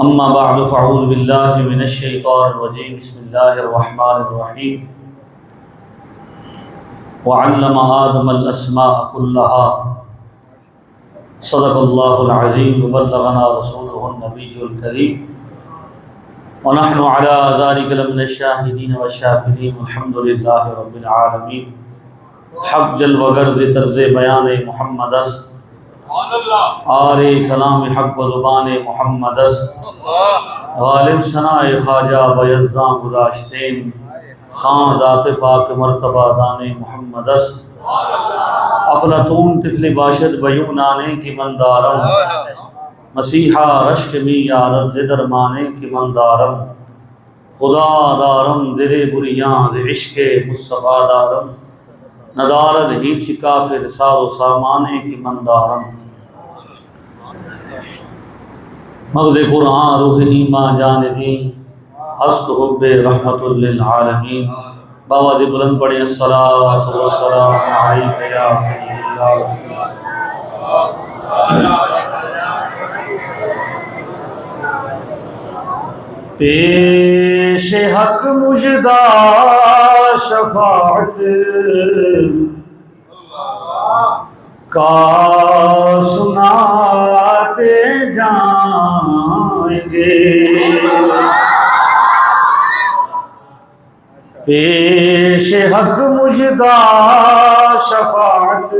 اما بعد فاعوذ باللہ من الشیطان الرجیم بسم اللہ الرحمن الرحیم وعلم آدم الاسماء كلها صدق اللہ العظیم وبلغنا رسولہ النبی الکریم ونحن على ذلك لمن الشاہدین والشاکرین الحمد للہ رب العالمین حق جل وغرض طرز بیان محمد است آر کلام حق و زبان محمد است غالب ثناء خواجہ بیضاں گذاشتین کان ذات پاک مرتبہ دان محمد است افلاطون طفل باشد بیونانے کی مندارم مسیحا رشک می یارت زدر مانے کی مندارم خدا دارم دل بریاں ز عشق مصطفیٰ دارم ندارد ہیچ کافر ساز و سامانے کی مندارم مغز قرآن روح ایمان جان دین ہست حب رحمت للعالمین باواز بلند پڑھیں الصلاۃ والسلام علیک یا سید اللہ رسول پیش حق مجدہ شفاعت کا سناتے جائیں گے پیش حق مجدہ شفاعت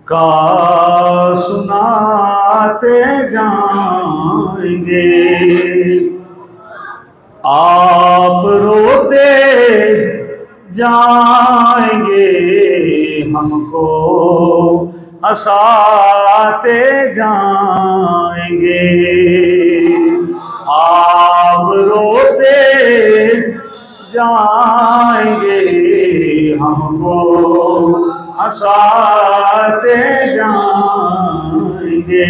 کا سناتے جائیں گے آپ روتے جائیں گے ہم کو ہنساتے جائیں گے آپ روتے جائیں گے ہم کو ہنساتے جائیں گے۔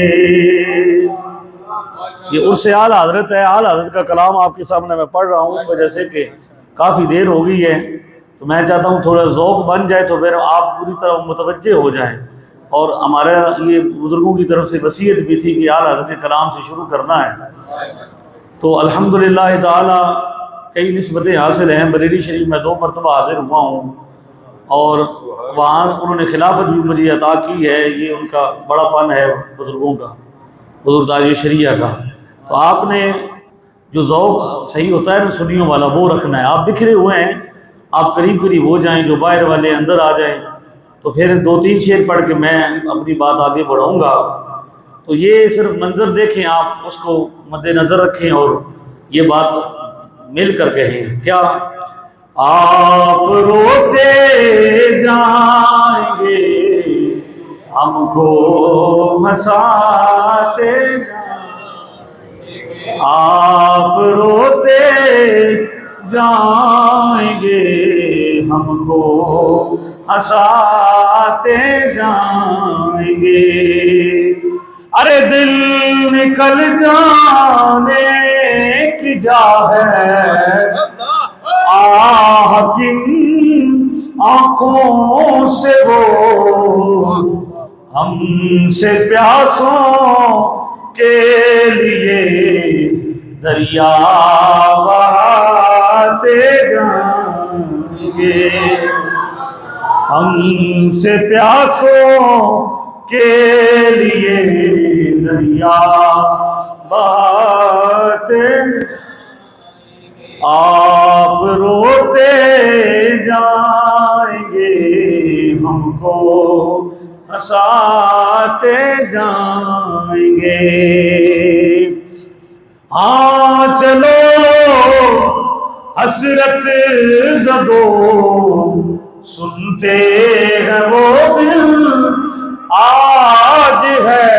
یہ عرس اعلیٰ حضرت ہے، اعلیٰ حضرت کا کلام آپ کے سامنے میں پڑھ رہا ہوں اس وجہ سے کہ کافی دیر ہو گئی ہے، تو میں چاہتا ہوں تھوڑا ذوق بن جائے تو پھر آپ پوری طرح متوجہ ہو جائیں۔ اور ہمارے یہ بزرگوں کی طرف سے وصیت بھی تھی کہ اعلیٰ حضرت کے کلام سے شروع کرنا ہے، تو الحمدللہ تعالی کئی نسبتیں حاصل ہیں۔ بریلی شریف میں 2 مرتبہ حاضر ہوا ہوں اور وہاں انہوں نے خلافت بھی مجھے عطا کی ہے، یہ ان کا بڑا پن ہے بزرگوں کا، حضور تاج شریعہ کا۔ تو آپ نے جو ذوق صحیح ہوتا ہے نا سنیوں والا وہ رکھنا ہے۔ آپ بکھرے ہوئے ہیں، آپ قریب قریب ہو جائیں، جو باہر والے اندر آ جائیں، تو پھر 2-3 شعر پڑھ کے میں اپنی بات آگے بڑھاؤں گا۔ تو یہ صرف منظر دیکھیں، آپ اس کو مد نظر رکھیں اور یہ بات مل کر کہیں کیا؟ آپ روتے جائیں گے ہم کو ہنساتے جائیں، آپ روتے جائیں گے ہم کو ہنساتے جائیں گے۔ ارے دل نکل جانے کی جا ہے، آہ کن آنکھوں سے وہ ہم سے پیاسوں کے لیے دریا بہاتے جائیں گے، ہم سے پیاسوں کے لیے دریا بہاتے۔ آپ روتے جائیں گے ہم کو ہنساتے جائیں گے۔ ہاں چلو حسرت زدو سنتے ہیں وہ دل آج ہے،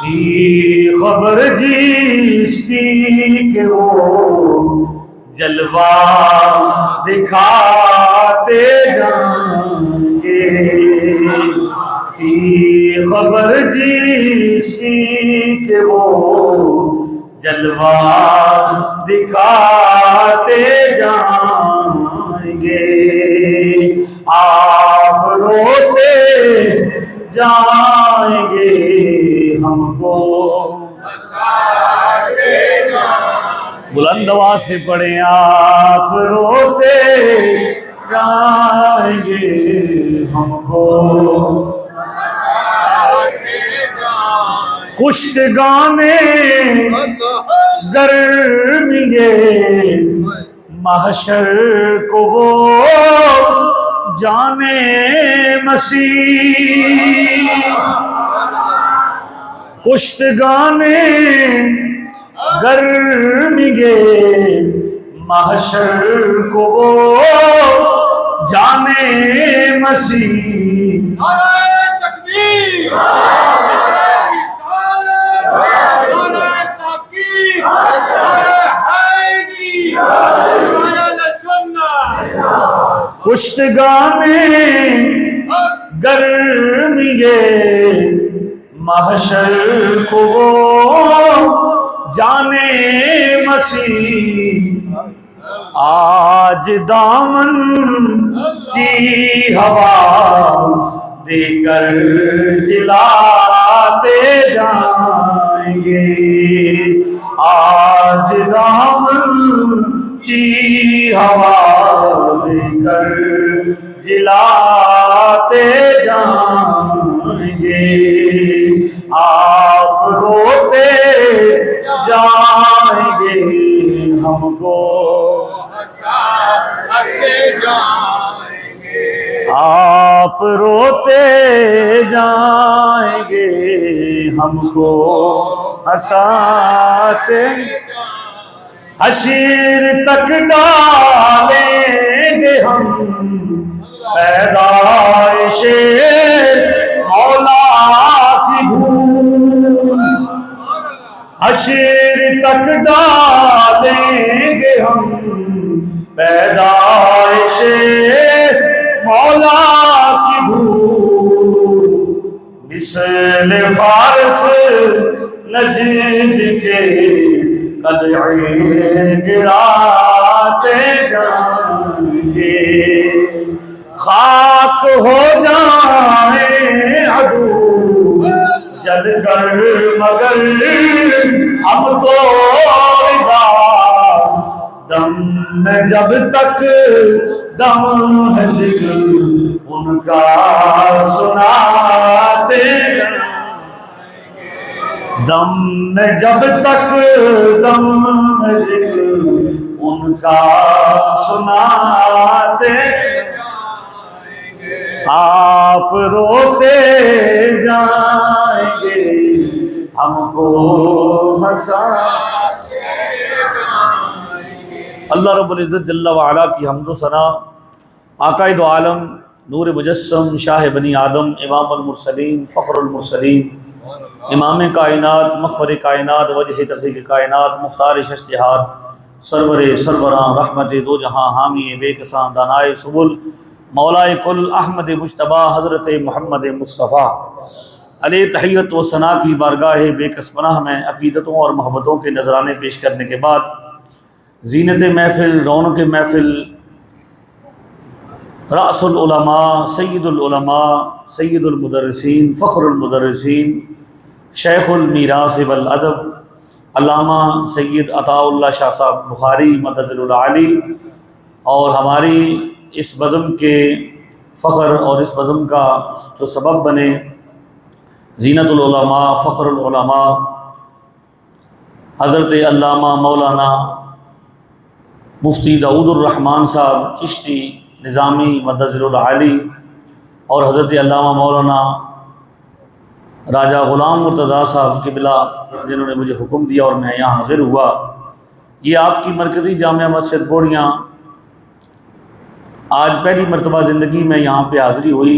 جی خبر جیستی کہ وہ جلوہ دکھاتے جائیں گے، جی خبر جیستی کہ وہ جلوہ دکھاتے جائیں گے، آپ روتے جائیں گے ہم کو بلند آواز سے پڑھیں آپ روتے جائیں گے ہم کو کشتگانے گرمی محشر کو وہ جانے مسیح کشتگانے گرمی محشر کو وہ جانے مسیح کشتگانے گرمی محشر کو وہ جانے مسیح آج دامن کی ہوا دے کر جلاتے جائیں گے آج دامن کی ہوا دے کر جلاتے جائیں گے آپ روتے جائیں گے ہم کو آپ روتے جائیں گے ہم کو ہنساتے حشر تک ڈالیں گے ہم پیدائش مولا کی دھول حشر تک ڈالیں گے ہم پیدائش مولا کی دھول مثل فارس نجد کے قلعے گراتے جائیں گے خاک ہو جائیں عدو جل کر مگر اب تو رضا دم میں جب تک دم ہے ذکر ان کا سناتے دم میں جب تک دم ہے ذکر ان کا سناتے آپ روتے جائیں گے ہم کو ہنساتے اللہ رب العزت جل وعلا کی حمد و ثنا آقا دو عالم نور مجسم شاہ بنی آدم امام المرسلین فخر المرسلین امام کائنات مغفر کائنات وجہ تخلیق کائنات مختار شش جہات سرور سربراں رحمت دو جہاں حامی بے کساں دانائے سبل مولائے کل احمد مجتبی حضرت محمد مصطفیٰ علیہ تحیت و ثنا کی بارگاہ بے کس پناہ میں عقیدتوں اور محبتوں کے نذرانے پیش کرنے کے بعد زینت محفل رونق محفل رأس العلماء سید المدرسین فخر المدرسین شیخ المیراث والادب علامہ سید عطاء اللہ شاہ صاحب بخاری مدظ العالی اور ہماری اس بزم کے فخر اور اس بزم کا جو سبب بنے زینت العلماء فخر العلماء حضرت علامہ مولانا مفتی داؤد الرحمن صاحب چشتی نظامی مدظ العالی اور حضرت علامہ مولانا راجہ غلام مرتضیٰ صاحب قبلہ جنہوں نے مجھے حکم دیا اور میں یہاں حاضر ہوا یہ آپ کی مرکزی جامعہ مسجد بوڑیاں آج پہلی مرتبہ زندگی میں یہاں پہ حاضری ہوئی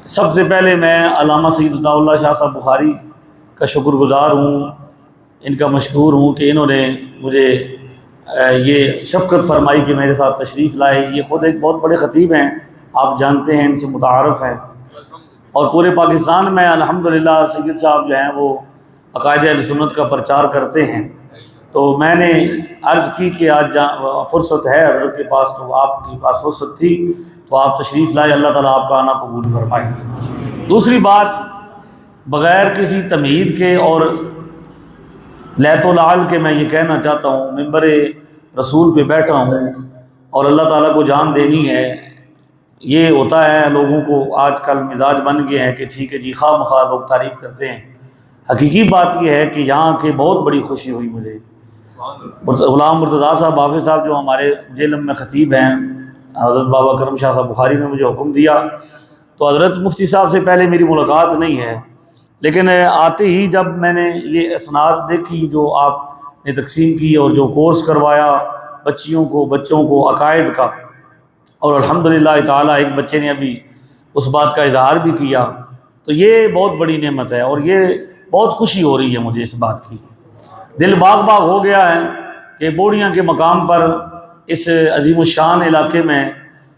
سب سے پہلے میں علامہ سید عطاء اللہ شاہ صاحب بخاری کا شکر گزار ہوں ان کا مشکور ہوں کہ انہوں نے مجھے یہ شفقت فرمائی کہ میرے ساتھ تشریف لائے یہ خود ایک بہت بڑے خطیب ہیں آپ جانتے ہیں ان سے متعارف ہیں اور پورے پاکستان میں الحمدللہ سید صاحب جو ہیں وہ عقائد اہل سنت کا پرچار کرتے ہیں تو میں نے عرض کی کہ آج فرصت ہے حضرت کے پاس تو آپ کے پاس فرصت تھی تو آپ تشریف لائے اللہ تعالیٰ آپ کا آنا قبول فرمائے دوسری بات بغیر کسی تمہید کے اور لیت و لعل کے میں یہ کہنا چاہتا ہوں، منبر رسول پہ بیٹھا ہوں اور اللہ تعالیٰ کو جان دینی ہے۔ یہ ہوتا ہے لوگوں کو آج کل مزاج بن گئے ہیں کہ ٹھیک ہے جی، خواہ مخواہ لوگ تعریف کرتے ہیں۔ حقیقی بات یہ ہے کہ یہاں کے بہت بڑی خوشی ہوئی مجھے۔ غلام مرتضیٰ صاحب حافظ صاحب جو ہمارے جیلم میں خطیب ہیں، حضرت بابا کرم شاہ صاحب بخاری نے مجھے حکم دیا، تو حضرت مفتی صاحب سے پہلے میری ملاقات نہیں ہے، لیکن آتے ہی جب میں نے یہ اسناد دیکھی جو آپ نے تقسیم کی اور جو کورس کروایا بچوں کو عقائد کا، اور الحمدللہ تعالی ایک بچے نے ابھی اس بات کا اظہار بھی کیا، تو یہ بہت بڑی نعمت ہے اور یہ بہت خوشی ہو رہی ہے مجھے اس بات کی۔ دل باغ باغ ہو گیا ہے کہ بوڑیاں کے مقام پر اس عظیم الشان علاقے میں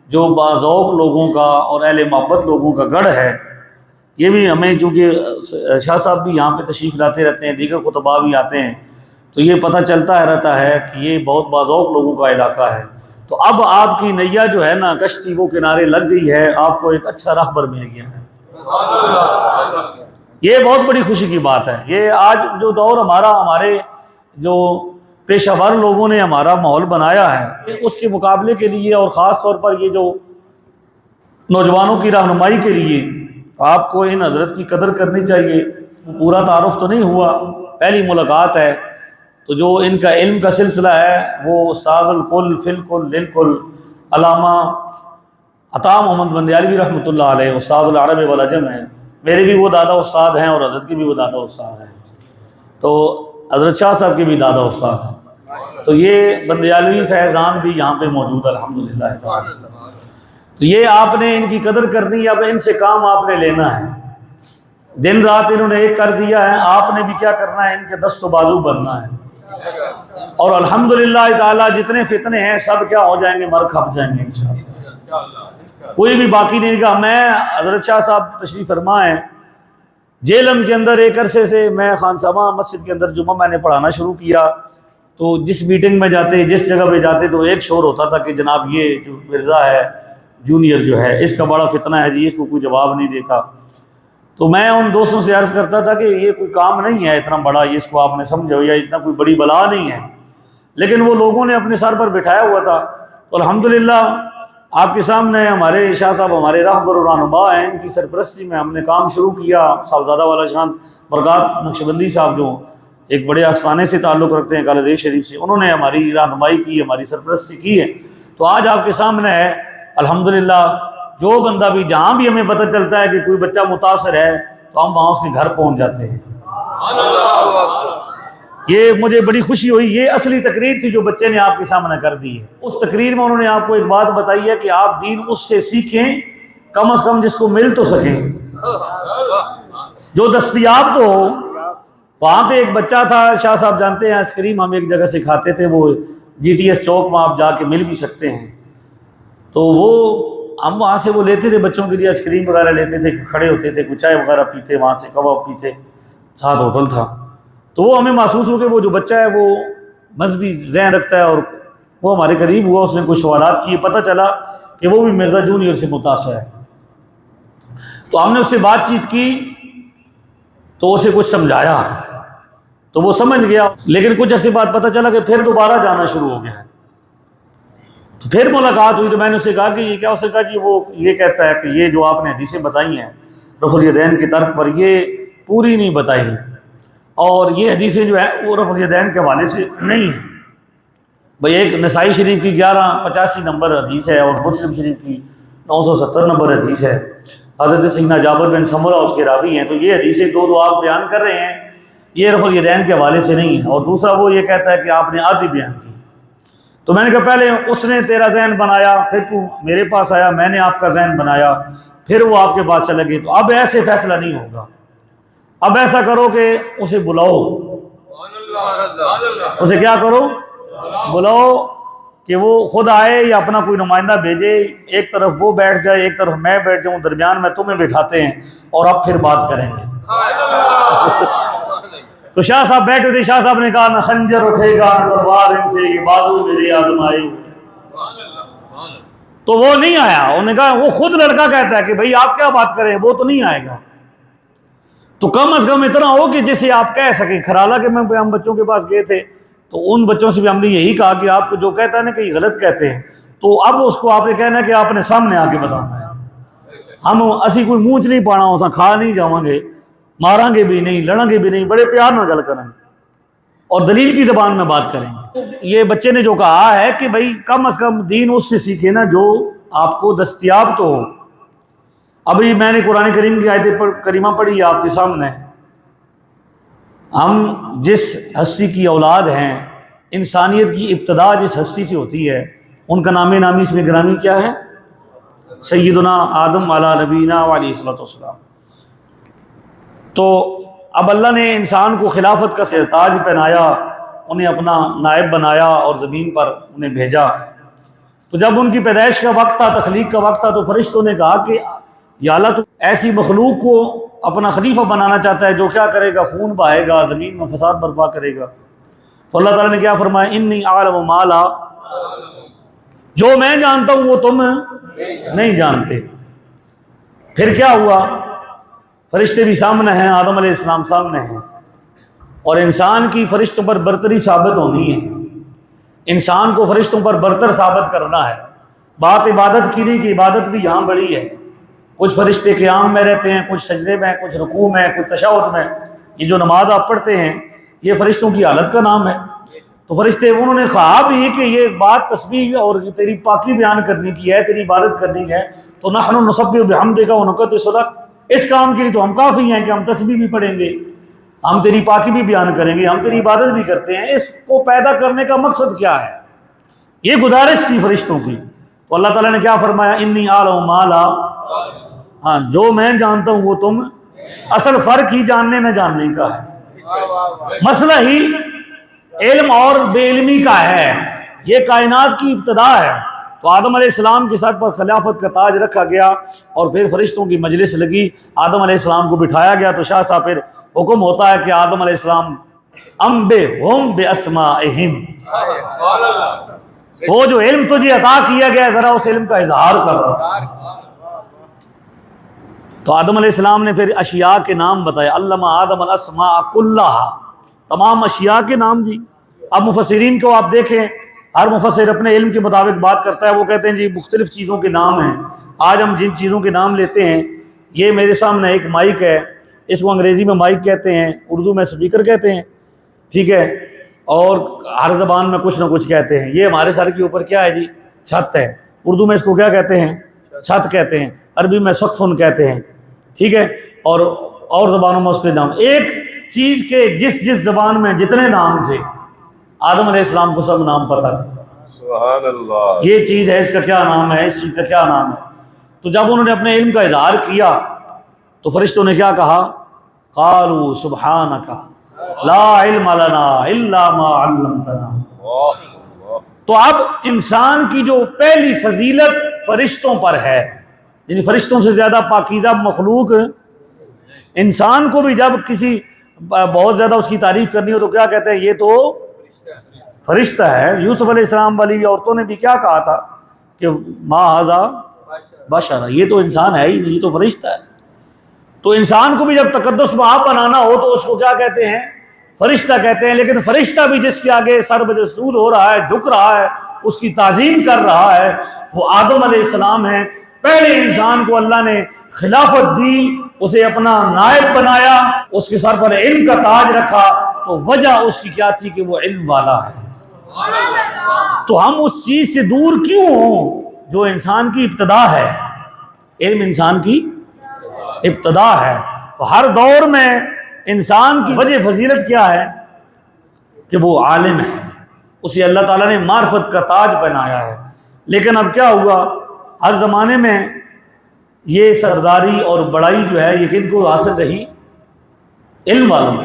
جو باذوق لوگوں کا اور اہل محبت لوگوں کا گڑھ ہے، یہ بھی ہمیں، چونکہ شاہ صاحب بھی یہاں پہ تشریف لاتے رہتے ہیں، دیگر خطباء بھی آتے ہیں، تو یہ پتہ چلتا رہتا ہے کہ یہ بہت باذوق لوگوں کا علاقہ ہے۔ تو اب آپ کی نیا جو ہے نا، کشتی وہ کنارے لگ گئی ہے، آپ کو ایک اچھا راہبر مل گیا ہے۔ یہ بہت بڑی خوشی کی بات ہے۔ یہ آج جو دور ہمارے جو پیشہ ور لوگوں نے ہمارا ماحول بنایا ہے، اس کے مقابلے کے لیے اور خاص طور پر یہ جو نوجوانوں کی رہنمائی کے لیے آپ کو ان حضرت کی قدر کرنی چاہیے۔ پورا تعارف تو نہیں ہوا، پہلی ملاقات ہے، تو جو ان کا علم کا سلسلہ ہے وہ استاد الکل فی الکل للکل علامہ عطا محمد بندیالوی رحمۃ اللہ علیہ استاد العرب والعجم ہیں۔ میرے بھی وہ دادا استاد ہیں اور حضرت کے بھی وہ دادا استاد ہیں، تو حضرت شاہ صاحب کے بھی دادا استاد ہیں، تو یہ بندیالوی فیضان بھی یہاں پہ موجود ہے الحمدللہ تعالی۔ تو یہ آپ نے ان کی قدر کرنی ہے، اب ان سے کام آپ نے لینا ہے۔ دن رات انہوں نے ایک کر دیا ہے، آپ نے بھی کیا کرنا ہے، ان کے دست و بازو بننا ہے، اور الحمدللہ تعالی جتنے فتنے ہیں سب کیا ہو جائیں گے، مر کھپ جائیں گے انشاءاللہ، کوئی بھی باقی نہیں رہا۔ میں حضرت شاہ صاحب تشریف فرما ہیں، جیلم کے اندر ایک عرصے سے میں خانسامہ مسجد کے اندر جمعہ میں نے پڑھانا شروع کیا، تو جس میٹنگ میں جاتے، جس جگہ پہ جاتے، تو ایک شور ہوتا تھا کہ جناب یہ جو مرزا ہے جونیئر جو ہے، اس کا بڑا فتنہ ہے جی، اس کو کوئی جواب نہیں دیتا۔ تو میں ان دوستوں سے عرض کرتا تھا کہ یہ کوئی کام نہیں ہے اتنا بڑا، یہ اس کو آپ نے سمجھو، یا اتنا کوئی بڑی بلا نہیں ہے، لیکن وہ لوگوں نے اپنے سر پر بٹھایا ہوا تھا۔ تو الحمدللہ آپ کے سامنے ہمارے شاہ صاحب ہمارے راہبر و رہنما ہیں، ان کی سرپرستی میں ہم نے کام شروع کیا۔ صاحبزادہ والا شان برکات نقشبندی صاحب جو ایک بڑے آستانے سے تعلق رکھتے ہیں کالج شریف سے، انہوں نے ہماری رہنمائی کی، ہماری سرپرستی کی ہے۔ تو آج آپ کے سامنے ہے الحمدللہ، جو بندہ بھی جہاں بھی ہمیں پتہ چلتا ہے کہ کوئی بچہ متاثر ہے تو ہم وہاں اس کے گھر پہنچ جاتے ہیں۔ یہ مجھے بڑی خوشی ہوئی۔ یہ اصلی تقریر تھی جو بچے نے آپ کے سامنے کر دی ہے۔ اس تقریر میں انہوں نے آپ کو ایک بات بتائی ہے کہ آپ دین اس سے سیکھیں، کم از کم جس کو مل تو سکیں، جو دستیاب تو ہو۔ وہاں پہ ایک بچہ تھا، شاہ صاحب جانتے ہیں آئس کریم ہم ایک جگہ سے کھاتے تھے، وہ جی ٹی ایس چوک میں آپ جا کے مل بھی سکتے ہیں، تو وہ ہم وہاں سے وہ لیتے تھے بچوں کے لیے، آئس کریم وغیرہ لیتے تھے، کھڑے ہوتے تھے، کچھ چائے وغیرہ پیتے، وہاں سے کباب پیتے، ساتھ ہوٹل تھا۔ تو وہ ہمیں محسوس ہو کہ وہ جو بچہ ہے وہ مذہبی ذہن رکھتا ہے، اور وہ ہمارے قریب ہوا، اس نے کچھ سوالات کیے، پتہ چلا کہ وہ بھی مرزا جونیئر سے متاثر ہے۔ تو ہم نے اس سے بات چیت کی، تو اسے کچھ سمجھایا تو وہ سمجھ گیا، لیکن کچھ ایسی بات پتہ چلا کہ پھر دوبارہ جانا شروع ہو گیا ہے۔ تو پھر ملاقات ہوئی تو میں نے اسے کہا کہ یہ کیا؟ اس نے کہا جی وہ یہ کہتا ہے کہ یہ جو آپ نے حدیثیں بتائی ہیں رفع الیدین کی ترک پر، یہ پوری نہیں بتائی، اور یہ حدیثیں جو ہیں وہ رفع الیدین کے حوالے سے نہیں ہیں۔ بھئی ایک نسائی شریف کی 1185 نمبر حدیث ہے، اور مسلم شریف کی 970 نمبر حدیث ہے، حضرت سیدنا جابر بن سمرہ اس کے راوی ہیں۔ تو یہ حدیثیں دو آپ بیان کر رہے ہیں، یہ رفع الیدین کے حوالے سے نہیں ہے، اور دوسرا وہ یہ کہتا ہے کہ آپ نے آدھی بیان کی۔ تو میں نے کہا پہلے اس نے تیرا ذہن بنایا، پھر تو میرے پاس آیا، میں نے آپ کا ذہن بنایا، پھر وہ آپ کے پاس چلے گئے۔ تو اب ایسے فیصلہ نہیں ہوگا، اب ایسا کرو کہ اسے بلاؤ، اسے کیا کرو؟ بلاؤ، کہ وہ خود آئے یا اپنا کوئی نمائندہ بھیجے، ایک طرف وہ بیٹھ جائے، ایک طرف میں بیٹھ جاؤں، درمیان میں تمہیں بٹھاتے ہیں، اور اب پھر بات کریں گے۔ تو شاہ صاحب بیٹھے تھے، شاہ صاحب نے کہا نہ خنجر اٹھے گا نہ تلوار ان سے، یہ بازو میرے آزمائے۔ تو وہ نہیں آیا، انہوں نے کہا، وہ خود لڑکا کہتا ہے کہ بھئی آپ کیا بات کریں، وہ تو نہیں آئے گا۔ تو کم از کم اتنا ہو کہ جسے آپ کہہ سکیں. کھرالا کے میں ہم بچوں کے پاس گئے تھے تو ان بچوں سے بھی ہم نے یہی کہا کہ آپ کو جو کہتا ہے نا کہ یہ غلط کہتے ہیں تو اب اس کو آپ نے کہنا ہے کہ آپ نے سامنے آ کے بتانا ہے. ہم اسی کوئی منہ چ نہیں پانا اسا کھا نہیں جاؤں گے, ماریں گے بھی نہیں, لڑیں گے بھی نہیں, بڑے پیار میں گل کریں گے اور دلیل کی زبان میں بات کریں گے. یہ بچے نے جو کہا ہے کہ بھائی کم از کم دین اس سے سیکھے نا جو آپ کو دستیاب تو ہو. ابھی میں نے قرآن کریم کی آیت کریمہ پڑھی ہے آپ کے سامنے. ہم جس ہستی کی اولاد ہیں, انسانیت کی ابتدا جس ہستی سے ہوتی ہے, ان کا نام نامی اس میں گرامی کیا ہے؟ سیدنا آدم علیہ نبینا علیہ الصلوۃ والسلام. تو اب اللہ نے انسان کو خلافت کا سرتاج پہنایا, انہیں اپنا نائب بنایا اور زمین پر انہیں بھیجا. تو جب ان کی پیدائش کا وقت تھا, تخلیق کا وقت تھا, تو فرشتوں نے کہا کہ یا اللہ تو ایسی مخلوق کو اپنا خلیفہ بنانا چاہتا ہے جو کیا کرے گا؟ خون بہائے گا, زمین میں فساد برپا کرے گا. تو اللہ تعالیٰ نے کیا فرمایا؟ انی اعلم ما لا, جو میں جانتا ہوں وہ تم نہیں جانتے. پھر کیا ہوا؟ فرشتے بھی سامنے ہیں, آدم علیہ السلام سامنے ہیں, اور انسان کی فرشتوں پر برتری ثابت ہونی ہے. انسان کو فرشتوں پر برتر ثابت کرنا ہے. بات عبادت کی نہیں کہ عبادت بھی یہاں بڑی ہے. کچھ فرشتے قیام میں رہتے ہیں, کچھ سجدے میں, کچھ رکوع میں, کچھ تشہد میں. یہ جو نماز آپ پڑھتے ہیں یہ فرشتوں کی حالت کا نام ہے. تو فرشتے انہوں نے کہا بھی کہ یہ بات تسبیح اور تیری پاکی بیان کرنے کی ہے, تیری عبادت کرنی ہے. تو نحن نسبح بحمدک ونقدس لک, اس کام کے لیے تو ہم کافی ہیں کہ ہم تسبیح بھی پڑھیں گے, ہم تیری پاکی بھی بیان کریں گے, ہم تیری عبادت بھی کرتے ہیں. اس کو پیدا کرنے کا مقصد کیا ہے؟ یہ گزارش تھی فرشتوں کی. تو اللہ تعالیٰ نے کیا فرمایا؟ انی اعلم ما لا, ہاں جو میں جانتا ہوں وہ تم. اصل فرق ہی جاننے میں جاننے کا ہے, مسئلہ ہی علم اور بے علمی کا ہے. یہ کائنات کی ابتدا ہے. تو آدم علیہ السلام کے ساتھ پر خلافت کا تاج رکھا گیا اور پھر فرشتوں کی مجلس لگی, آدم علیہ السلام کو بٹھایا گیا. تو شاہ صاحب پھر حکم ہوتا ہے کہ آدم علیہ السلام انبئہم باسمائہم, وہ جو علم تجھے عطا کیا گیا ہے ذرا اس علم کا اظہار کر. تو آدم علیہ السلام نے پھر اشیاء کے نام بتائے. علم آدم الاسماء کلھا, تمام اشیاء کے نام جی. اب مفسرین کو آپ دیکھیں, ہر مفسر اپنے علم کے مطابق بات کرتا ہے. وہ کہتے ہیں جی مختلف چیزوں کے نام ہیں. آج ہم جن چیزوں کے نام لیتے ہیں, یہ میرے سامنے ایک مائک ہے, اس کو انگریزی میں مائک کہتے ہیں, اردو میں سپیکر کہتے ہیں, ٹھیک ہے, اور ہر زبان میں کچھ نہ کچھ کہتے ہیں. یہ ہمارے سر کے اوپر کیا ہے جی؟ چھت ہے. اردو میں اس کو کیا کہتے ہیں؟ چھت کہتے ہیں. عربی میں سقفن کہتے ہیں, ٹھیک ہے, اور زبانوں میں اس کے نام. ایک چیز کے جس زبان میں جتنے نام تھے آدم علیہ السلام کو سب نام پتہ تھا. سبحان اللہ. یہ چیز ہے, اس کا کیا نام ہے, اس چیز کا کیا نام ہے. تو جب انہوں نے اپنے علم کا اظہار کیا تو فرشتوں نے کیا کہا؟ قالوا سبحانک لا علم لنا الا ما علمتنا. تو اب انسان کی جو پہلی فضیلت فرشتوں پر ہے, یعنی فرشتوں سے زیادہ پاکیزہ مخلوق انسان کو بھی جب کسی بہت زیادہ اس کی تعریف کرنی ہو تو کیا کہتے ہیں؟ یہ تو فرشتہ ہے. یوسف علیہ السلام والی عورتوں نے بھی کیا کہا تھا کہ ما ھذا بشر, یہ تو انسان ہے ہی نہیں, یہ تو فرشتہ ہے. تو انسان کو بھی جب تقدس مآب بنانا ہو تو اس کو کیا کہتے ہیں؟ فرشتہ کہتے ہیں. لیکن فرشتہ بھی جس کے آگے سر بجسود ہو رہا ہے, جھک رہا ہے, اس کی تعظیم کر رہا ہے, وہ آدم علیہ السلام ہے. پہلے انسان کو اللہ نے خلافت دی, اسے اپنا نائب بنایا, اس کے سر پر علم کا تاج رکھا. تو وجہ اس کی کیا تھی کہ وہ علم والا ہے. تو ہم اس چیز سے دور کیوں ہوں جو انسان کی ابتدا ہے؟ علم انسان کی ابتدا ہے. تو ہر دور میں انسان کی وجہ فضیلت کیا ہے کہ وہ عالم ہے, اسے اللہ تعالیٰ نے معرفت کا تاج پہنایا ہے. لیکن اب کیا ہوا, ہر زمانے میں یہ سرداری اور بڑائی جو ہے یہ کن کو حاصل رہی؟ علم والوں.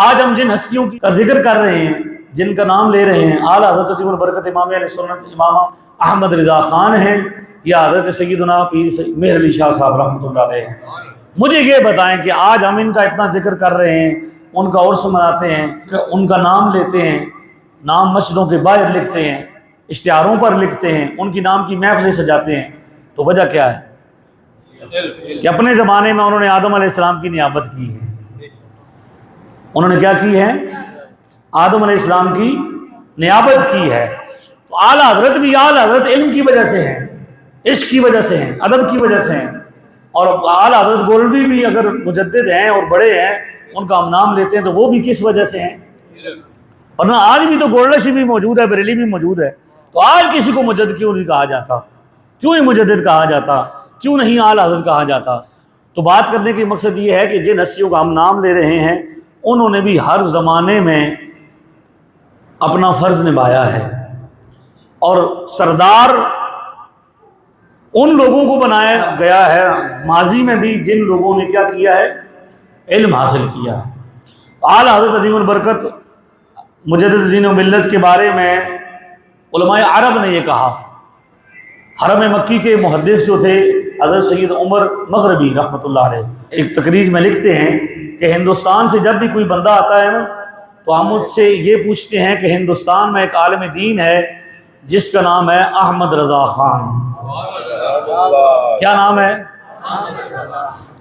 آج ہم جن ہستیوں کا ذکر کر رہے ہیں, جن کا نام لے رہے ہیں, اعلیٰ حضرت عظیم البرکت امام علیہ سنت امام احمد رضا خان ہیں یا حضرت سیدنا پیر مہر علی شاہ صاحب رحمۃ اللہ علیہ ہیں. مجھے یہ بتائیں کہ آج ہم ان کا اتنا ذکر کر رہے ہیں, ان کا عرس مناتے ہیں, ان کا نام لیتے ہیں, نام مسجدوں کے باہر لکھتے ہیں, اشتہاروں پر لکھتے ہیں, ان کی نام کی محفلیں سجاتے ہیں, تو وجہ کیا ہے؟ کہ اپنے زمانے میں انہوں نے آدم علیہ السلام کی نیابت کی ہے. انہوں نے کیا کی ہے؟ آدم علیہ السلام کی نیابت کی ہے. تو اعلیٰ حضرت بھی اعلیٰ حضرت علم کی وجہ سے ہیں، عشق کی وجہ سے ہیں، ادب کی وجہ سے ہیں. اور اعلیٰ حضرت گولوی بھی اگر مجدد ہیں اور بڑے ہیں، ان کا ہم نام لیتے ہیں تو وہ بھی کس وجہ سے ہیں؟ ورنہ آج بھی تو گولڈش بھی موجود ہے، بریلی بھی موجود ہے. تو آج کسی کو مجدد کیوں نہیں کہا جاتا؟ کیوں نہیں مجدد کہا جاتا؟ کیوں نہیں اعلیٰ حضرت کہا جاتا؟ تو بات کرنے کی مقصد یہ ہے کہ جن ہستیوں کا ہم نام لے رہے ہیں انہوں نے بھی ہر زمانے میں اپنا فرض نبھایا ہے. اور سردار ان لوگوں کو بنایا گیا ہے ماضی میں بھی جن لوگوں نے کیا کیا ہے؟ علم حاصل کیا ہے. اعلیٰ حضرت عظیم البرکت مجدد دین و ملت کے بارے میں علماء عرب نے یہ کہا. حرم مکی کے محدث جو تھے حضرت سید عمر مغربی رحمۃ اللہ علیہ ایک تقریر میں لکھتے ہیں کہ ہندوستان سے جب بھی کوئی بندہ آتا ہے نا تو ہم اس سے یہ پوچھتے ہیں کہ ہندوستان میں ایک عالم دین ہے جس کا نام ہے احمد رضا خان. کیا نام ہے؟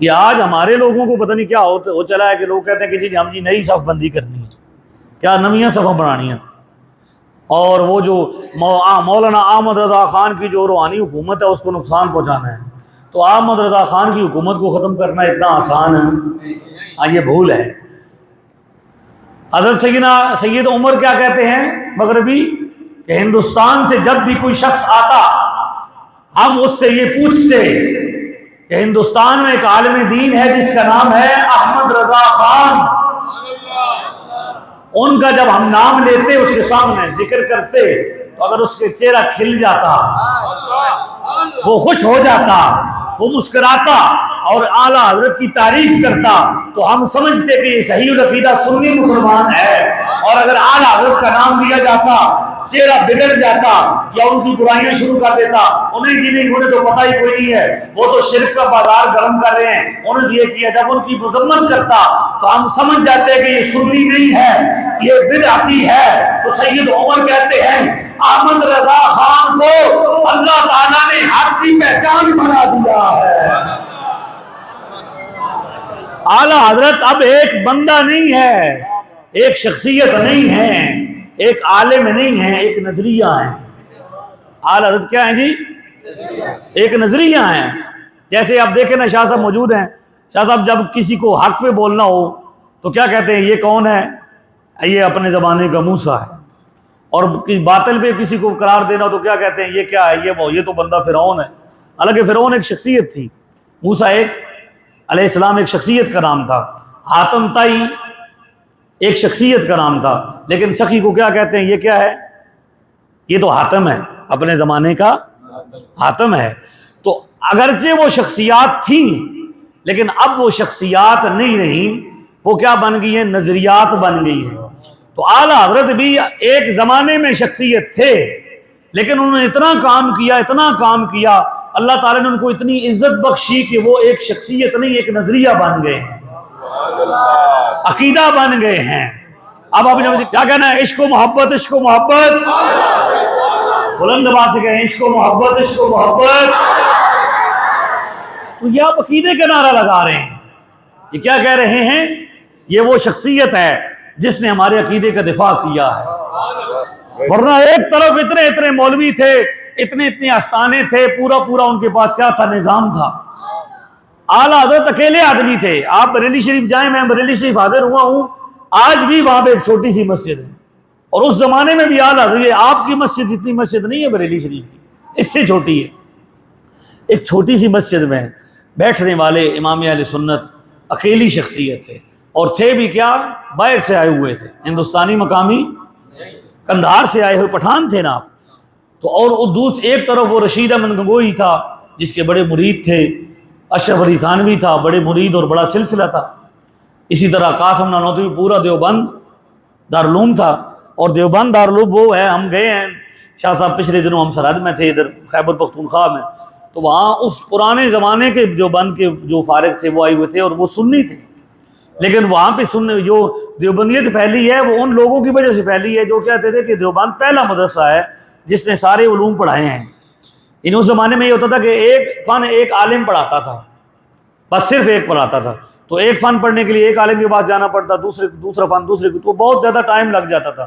یہ آج ہمارے لوگوں کو پتہ نہیں کیا ہو چلا ہے کہ لوگ کہتے ہیں کہ ہم جی نئی صف بندی کرنی ہے، کیا نویاں صفیں بنانی ہیں، اور وہ جو مولانا احمد رضا خان کی جو روحانی حکومت ہے اس کو نقصان پہنچانا ہے. تو احمد رضا خان کی حکومت کو ختم کرنا اتنا آسان ہے؟ یہ بھول ہے. حضرت سید عمر کیا کہتے ہیں مغربی کہ ہندوستان سے جب بھی کوئی شخص آتا ہم اس سے یہ پوچھتے کہ ہندوستان میں ایک عالم دین ہے جس کا نام ہے احمد رضا خان. ان کا جب ہم نام لیتے اس کے سامنے ذکر کرتے تو اگر اس کے چہرہ کھل جاتا، وہ خوش ہو جاتا، وہ مسکراتا اور اعلیٰ حضرت کی تعریف کرتا تو ہم سمجھتے کہ یہ صحیح العقیدہ سنی مسلمان ہے. اور اگر اعلیٰ حضرت کا نام لیا جاتا چہرہ بگڑ جاتا یا ان کی برائیاں شروع کر دیتا، انہیں جی نہیں، انہیں تو پتہ ہی کوئی نہیں ہے، وہ تو شرک کا بازار گرم کر رہے ہیں، انہوں نے یہ کیا. جب ان کی مذمت کرتا تو ہم سمجھ جاتے کہ یہ سنی نہیں ہے، یہ بدعتی ہے. تو سید عمر کہتے ہیں احمد رضا خان کو اللہ تعالیٰ نے حق کی پہچان بنا دیا ہے. اعلیٰ حضرت اب ایک بندہ نہیں ہے، ایک شخصیت نہیں ہے، ایک عالم نہیں ہے، ایک نظریہ ہے. اعلیٰ حضرت کیا ہیں جی؟ ایک نظریہ ہیں. جیسے آپ دیکھیں نا شاہ صاحب موجود ہیں، شاہ صاحب جب کسی کو حق پہ بولنا ہو تو کیا کہتے ہیں؟ یہ کون ہے؟ یہ اپنے زمانے کا موسیٰ ہے. اور باطل پہ کسی کو قرار دینا ہو تو کیا کہتے ہیں؟ یہ کیا ہے؟ یہ تو بندہ فرعون ہے. حالانکہ فرعون ایک شخصیت تھی، موسیٰ علیہ السلام ایک شخصیت کا نام تھا، حاتم طائی ایک شخصیت کا نام تھا. لیکن سخی کو کیا کہتے ہیں؟ یہ کیا ہے؟ یہ تو حاتم ہے، اپنے زمانے کا حاتم ہے. تو اگرچہ وہ شخصیات تھیں لیکن اب وہ شخصیات نہیں رہیں، وہ کیا بن گئی ہیں؟ نظریات بن گئی ہیں. تو اعلیٰ حضرت بھی ایک زمانے میں شخصیت تھے لیکن انہوں نے اتنا کام کیا اللہ تعالیٰ نے ان کو اتنی عزت بخشی کہ وہ ایک شخصیت نہیں، ایک نظریہ بن گئے، عقیدہ بن گئے ہیں. اب آپ نے کیا کہنا ہے؟ عشق و محبت، عشق و محبت، بلند آواز سے کہیں عشق و محبت، عشق و محبت. تو یہ آپ عقیدے کا نعرہ لگا رہے ہیں. یہ کیا کہہ رہے ہیں؟ یہ وہ شخصیت ہے جس نے ہمارے عقیدے کا دفاع کیا ہے. ورنہ ایک طرف اتنے مولوی تھے، اتنے آستانے تھے، پورا ان کے پاس کیا تھا؟ نظام تھا. اعلیٰ حضرت اکیلے آدمی تھے. آپ بریلی شریف جائیں، میں بریلی شریف حاضر ہوا ہوں، آج بھی وہاں پہ ایک چھوٹی سی مسجد ہے. اور اس زمانے میں بھی اعلیٰ حضرت، آپ کی مسجد اتنی مسجد نہیں ہے بریلی شریف کی، اس سے چھوٹی ہے. ایک چھوٹی سی مسجد میں بیٹھنے والے امام اہل سنت اکیلی شخصیت تھے. اور تھے بھی کیا؟ باہر سے آئے ہوئے تھے، ہندوستانی مقامی، کندھار سے آئے ہوئے پٹھان تھے نا آپ. تو اور ایک طرف وہ رشید احمد گنگوہی تھا جس کے بڑے مرید تھے، اشرف علی تھانوی تھا، بڑے مرید اور بڑا سلسلہ تھا. اسی طرح قاسم نانوتوی پورا دیوبند دارالعلوم تھا. اور دیوبند دارالعلوم وہ ہے، ہم گئے ہیں شاہ صاحب پچھلے دنوں، ہم سرحد میں تھے ادھر خیبر پختونخوا میں، تو وہاں اس پرانے زمانے کے دیوبند کے جو فارغ تھے وہ آئے ہوئے تھے اور وہ سنی تھے. لیکن وہاں پہ جو دیوبندیت پھیلی ہے وہ ان لوگوں کی وجہ سے پھیلی ہے جو کہتے تھے کہ دیوبند پہلا مدرسہ ہے جس نے سارے علوم پڑھائے ہیں. ان اس زمانے میں یہ ہوتا تھا کہ ایک فن ایک عالم پڑھاتا تھا، بس صرف ایک پڑھاتا تھا، تو ایک فن پڑھنے کے لیے ایک عالم کے پاس جانا پڑتا، دوسرا فن دوسرے کو، تو بہت زیادہ ٹائم لگ جاتا تھا،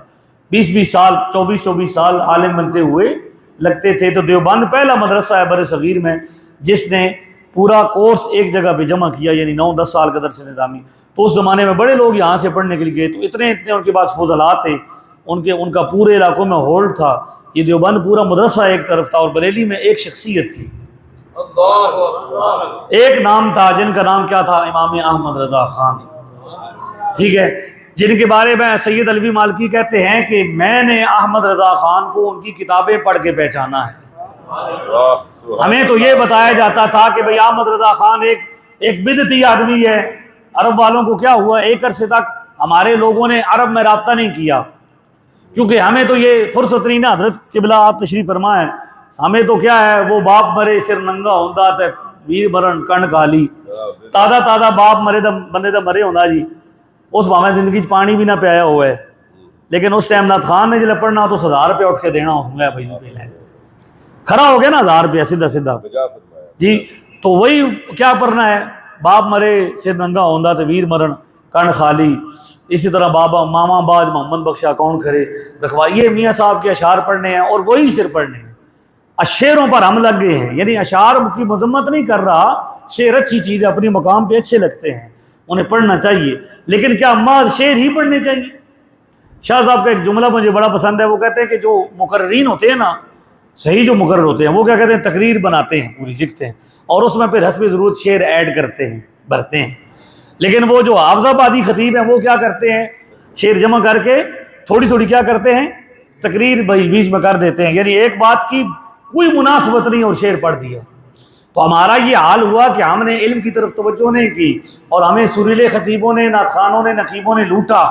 20 سال 24 سال عالم بنتے ہوئے لگتے تھے۔ تو دیوبند پہلا مدرسہ ہے بر صغیر میں جس نے پورا کورس ایک جگہ پہ جمع کیا، یعنی 9-10 سال کا درس نظامی۔ تو اس زمانے میں بڑے لوگ یہاں سے پڑھنے کے لیے گئے، تو اتنے ان کے پاس فضلات تھے، ان کا پورے علاقوں میں ہولڈ تھا۔ یہ دیوبند پورا مدرسہ ایک طرف تھا، اور بریلی میں ایک شخصیت تھی، ایک نام تھا جن کا نام کیا تھا؟ امام احمد رضا خان، ٹھیک ہے، جن کے بارے میں سید علوی مالکی کہتے ہیں کہ میں نے احمد رضا خان کو ان کی کتابیں پڑھ کے پہچانا ہے۔ ہمیں تو یہ بتایا جاتا تھا کہ بھئی احمد رضا خان ایک بدعتی آدمی ہے۔ عرب والوں کو کیا ہوا، ایک عرصے تک ہمارے لوگوں نے عرب میں رابطہ نہیں کیا، کیونکہ ہمیں تو یہ فرصت نہیں نا، حضرت قبلہ آپ تشریف فرمائیں، ہمیں تو کیا ہے، وہ باپ مرے سر ننگا ہوندا تے ویر مرن کنڈ کالی، تازہ باپ مرے دا بندے دا مرے ہوندا جی، اس بھاویں زندگی پانی بھی نہ پیا ہوا ہے، لیکن اس ٹائم نعت خان نے جلے پڑھنا تو 1000 روپے اٹھ کے دینا ہوگا بھائی پہلے کھڑا ہو گیا نا 1000 روپے سیدھا جی۔ تو وہی کیا پڑھنا ہے، باپ مرے سر ننگا ہوندا تے ویر مرن کنڈ خالی، اسی طرح بابا ماما باج محمد بخشا کون کرے رکھوائیے، میاں صاحب کے اشعار پڑھنے ہیں اور وہی سر پڑھنے ہیں۔ اشعروں پر ہم لگ گئے ہیں، یعنی اشعار کی مذمت نہیں کر رہا، شعر اچھی چیز ہے، اپنی مقام پہ اچھے لگتے ہیں، انہیں پڑھنا چاہیے، لیکن کیا محض شعر ہی پڑھنے چاہیے؟ شاہ صاحب کا ایک جملہ مجھے بڑا پسند ہے، وہ کہتے ہیں کہ جو مقررین ہوتے ہیں نا، صحیح جو مقرر ہوتے ہیں، وہ کیا کہتے ہیں، تقریر بناتے ہیں، پوری لکھتے ہیں، اور اس میں پھر حسب ضرورت شعر ایڈ کرتے ہیں، بھرتے ہیں، لیکن وہ جو حافظ آبادی خطیب ہیں وہ کیا کرتے ہیں، شعر جمع کر کے تھوڑی کیا کرتے ہیں، تقریر بیچ میں کر دیتے ہیں، یعنی ایک بات کی کوئی مناسبت نہیں اور شعر پڑھ دیا۔ تو ہمارا یہ حال ہوا کہ ہم نے علم کی طرف توجہ نہیں کی، اور ہمیں سریلے خطیبوں نے، نعت خوانوں نے، نقیبوں نے لوٹا،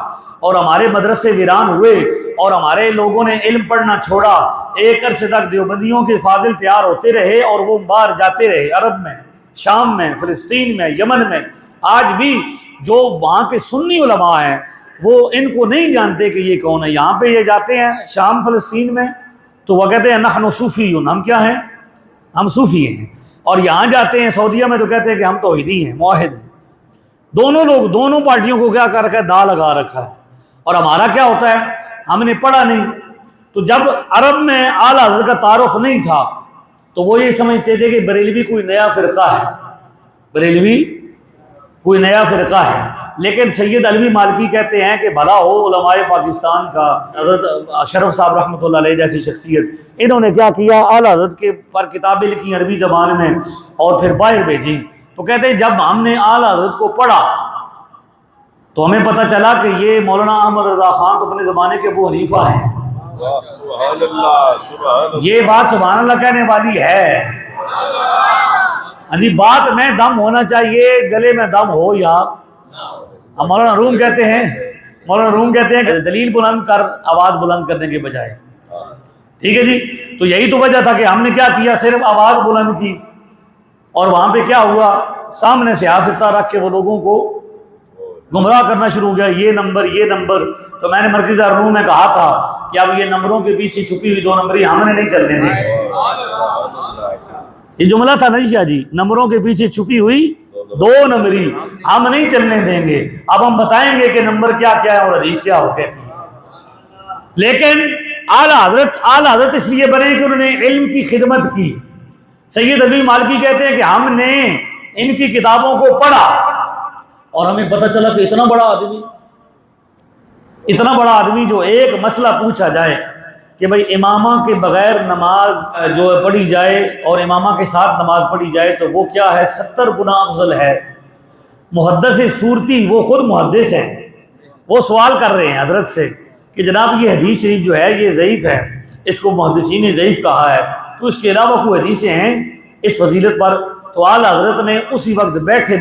اور ہمارے مدرسے ویران ہوئے، اور ہمارے لوگوں نے علم پڑھنا چھوڑا۔ ایک عرصے تک دیوبندیوں کے فاضل تیار ہوتے رہے، اور وہ باہر جاتے رہے، عرب میں، شام میں، فلسطین میں، یمن میں۔ آج بھی جو وہاں کے سنی علماء ہیں وہ ان کو نہیں جانتے کہ یہ کون ہے۔ یہاں پہ یہ جاتے ہیں شام فلسطین میں تو وہ کہتے ہیں نحن صوفیون، ہم کیا ہیں، ہم صوفی ہیں، اور یہاں جاتے ہیں سعودیہ میں تو کہتے ہیں کہ ہم توحیدی ہیں، موحد ہیں۔ دونوں لوگ، دونوں پارٹیوں کو کیا کر رکھا ہے، دا لگا رکھا ہے۔ اور ہمارا کیا ہوتا ہے، ہم نے پڑھا نہیں، تو جب عرب میں اعلیٰ حضرت کا تعارف نہیں تھا تو وہ یہ سمجھتے تھے کہ بریلوی کوئی نیا فرقہ ہے، بریلوی کوئی نیا فرقہ ہے۔ لیکن سید علوی مالکی کہتے ہیں کہ بھلا ہو علماء پاکستان کا، حضرت اشرف صاحب رحمۃ اللہ علیہ جیسی شخصیت، انہوں نے کیا کیا، اعلیٰ حضرت کے پر کتابیں لکھی عربی زبان میں اور پھر باہر بھیجی۔ تو کہتے ہیں جب ہم نے اعلیٰ حضرت کو پڑھا تو ہمیں پتہ چلا کہ یہ مولانا احمد رضا خان تو اپنے زمانے کے ابو حنیفہ ہیں۔ سبحان اللہ، سبحان اللہ، یہ بات سبحان اللہ کہنے والی ہے، جی بات میں دم ہونا چاہیے، گلے میں دم ہو یا مولانا روم کہتے ہیں کہ دلیل بلند کر آواز بلند کرنے کے بجائے، ٹھیک ہے جی۔ تو یہی تو وجہ تھا کہ ہم نے کیا کیا، صرف آواز بلند کی، اور وہاں پہ کیا ہوا، سامنے سیاستہ رکھ کے وہ لوگوں کو گمراہ کرنا شروع ہو گیا، یہ نمبر۔ تو میں نے مرکزی دارالعلوم میں کہا تھا کہ اب یہ نمبروں کے پیچھے چھپی ہوئی 2 نمبری ہم نے نہیں چلنے دیں، یہ جملہ تھا نہیں شاہ جی، نمبروں کے پیچھے چھپی ہوئی 2 نمبری ہم نہیں چلنے دیں گے۔ اب ہم بتائیں گے کہ نمبر کیا ہے اور حدیث کیا ہوتے ہیں۔ لیکن اعلیٰ حضرت اس لیے بنے کہ انہوں نے علم کی خدمت کی۔ سید علوی مالکی کہتے ہیں کہ ہم نے ان کی کتابوں کو پڑھا اور ہمیں پتہ چلا کہ اتنا بڑا آدمی جو ایک مسئلہ پوچھا جائے کہ بھئی امامہ کے بغیر نماز جو پڑھی جائے اور امامہ کے ساتھ نماز پڑھی جائے تو وہ کیا ہے، 70 گنا افضل ہے۔ محدث صورتی، وہ خود محدث ہیں، وہ سوال کر رہے ہیں حضرت سے کہ جناب یہ حدیث شریف جو ہے یہ ضعیف ہے، اس کو محدثین نے ضعیف کہا ہے، تو اس کے علاوہ کوئی حدیثیں ہیں اس فضیلت پر؟ تو اعلیٰ حضرت نے اسی وقت بیٹھے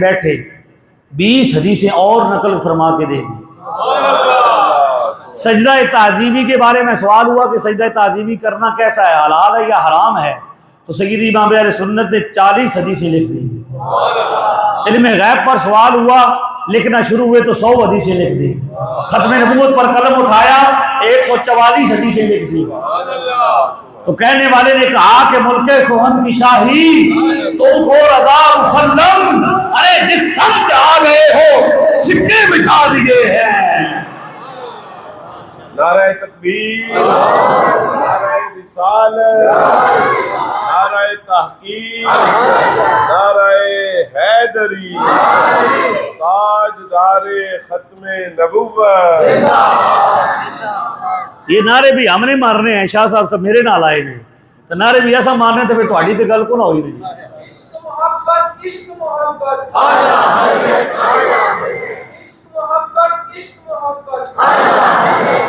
20 حدیثیں اور نقل فرما کے دے دی۔ سجدہ تعظیمی کے بارے میں سوال ہوا کہ سجدہ تعظیمی کرنا کیسا ہے، حلال ہے یا حرام ہے، تو سید امام اہل سنت نے 40 حدیثیں لکھ دی۔ علم غیب پر سوال ہوا، لکھنا شروع ہوئے تو 100 حدیثیں لکھ دی۔ ختم نبوت پر قلم اٹھایا، 144 حدیثیں لکھ دی۔ تو کہنے والے نے کہا کہ ملک سوہن کی شاہی تم کو رضا مسلم، ارے جس سمت آ گئے ہو سکے بچھا دیے ہیں۔ نعرہ تکبیر، نعرہ رسالت، نعرہ تحقیق، نعرہ حیدری، تاجدار ختم نبوت۔ یہ نعرے بھی ہم نے مارنے ہیں، شاہ صاحب سب میرے نال آئے نے، تو نعرے بھی ایسا مارنے تھے پھر تھوڑی تے گل کو نہ ہوئی نہیں۔ عشق محبت، عشق محبت، اعلیٰ حضرت، اعلیٰ حضرت، عشق محبت، عشق محبت، اعلیٰ حضرت،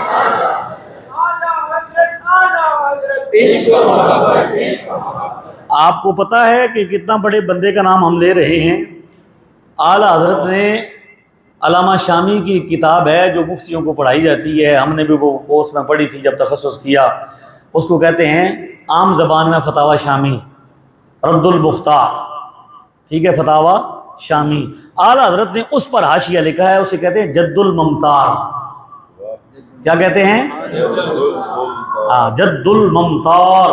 اعلیٰ حضرت، اعلیٰ حضرت، عشق محبت، عشق محبت۔ آپ کو پتہ ہے کہ کتنا بڑے بندے کا نام ہم لے رہے ہیں؟ اعلیٰ حضرت نے علامہ شامی کی کتاب ہے جو مفتیوں کو پڑھائی جاتی ہے، ہم نے بھی وہ کورس میں پڑھی تھی جب تخصص کیا، اس کو کہتے ہیں عام زبان میں فتاوی شامی، رد البختار، ٹھیک ہے، فتاوی شامی۔ اعلیٰ حضرت نے اس پر حاشیہ لکھا ہے، اسے کہتے ہیں جد الممتار۔ کیا کہتے ہیں؟ جد الممتار۔